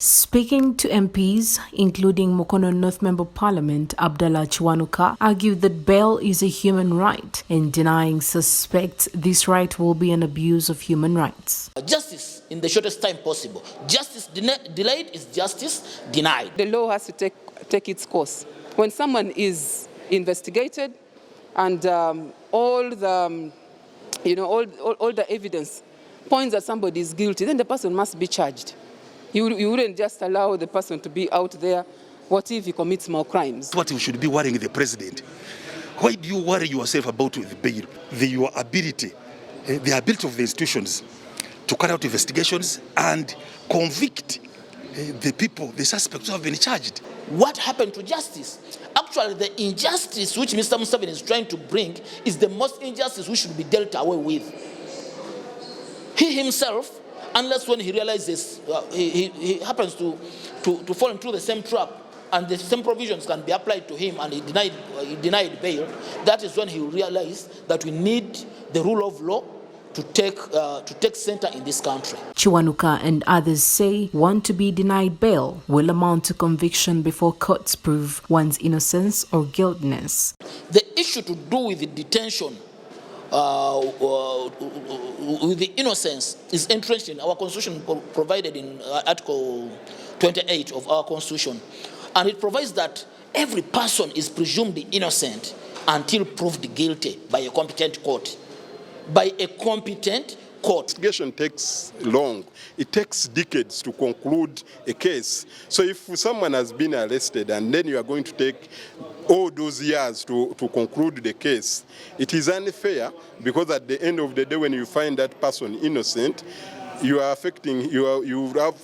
Speaking to MPs, including Mukono North Member Parliament Abdallah Kiwanuka, argued that bail is a human right, and denying suspects this right will be an abuse of human rights. Justice in the shortest time possible. Justice delayed is justice denied. The law has to take its course. When someone is investigated and all the evidence points that somebody is guilty, then the person must be charged. You wouldn't just allow the person to be out there. What if he commits more crimes? What you should be worrying the president. Why do you worry yourself about the bail? Your ability, the ability of the institutions to carry out investigations and convict the people, the suspects who have been charged. What happened to justice? Actually, the injustice which Mr. Museveni is trying to bring is the most injustice which should be dealt away with. He himself, unless when he realizes he happens to fall into the same trap and the same provisions can be applied to him and he denied bail, that is when he will realize that we need the rule of law to take center in this country. Kiwanuka and others say one to be denied bail will amount to conviction before courts prove one's innocence or guiltiness. The issue to do with the detention with the innocence is entrenched in our constitution, provided in Article 28 of our constitution, and it provides that every person is presumed innocent until proved guilty by a competent court. By a competent court. Investigation takes long. It takes decades to conclude a case. So if someone has been arrested and then you are going to take all those years to conclude the case, it is unfair, because at the end of the day when you find that person innocent, you have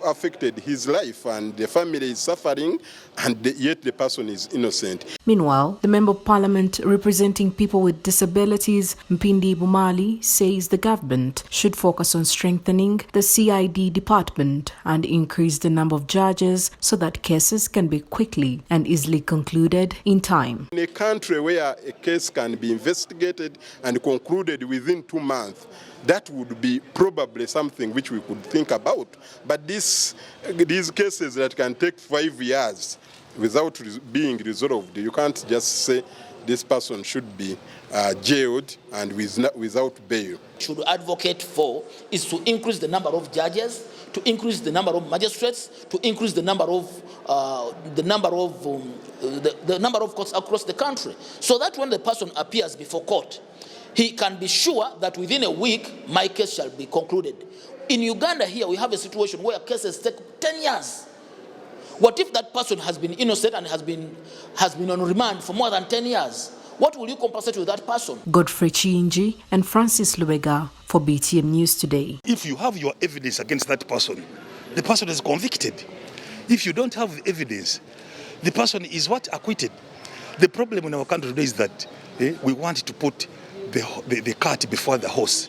affected his life and the family is suffering, and yet the person is innocent. Meanwhile, the Member of Parliament representing people with disabilities, Mpindi Bumali, says the government should focus on strengthening the CID department and increase the number of judges so that cases can be quickly and easily concluded in time. In a country where a case can be investigated and concluded within 2 months, that would be probably something which we could think about. But these cases that can take 5 years without being resolved, you can't just say this person should be jailed and without bail. Should advocate for is to increase the number of judges, to increase the number of magistrates, to increase the number of courts across the country, so that when the person appears before court, he can be sure that within a week my case shall be concluded. In Uganda here we have a situation where cases take 10 years. What if that person has been innocent and has been on remand for more than 10 years? What will you compensate with that person? Godfrey Chiinji and Francis Lubega for BTM News Today. If you have your evidence against that person, the person is convicted. If you don't have evidence, the person is acquitted. The problem in our country today is that we want to put the cart before the horse.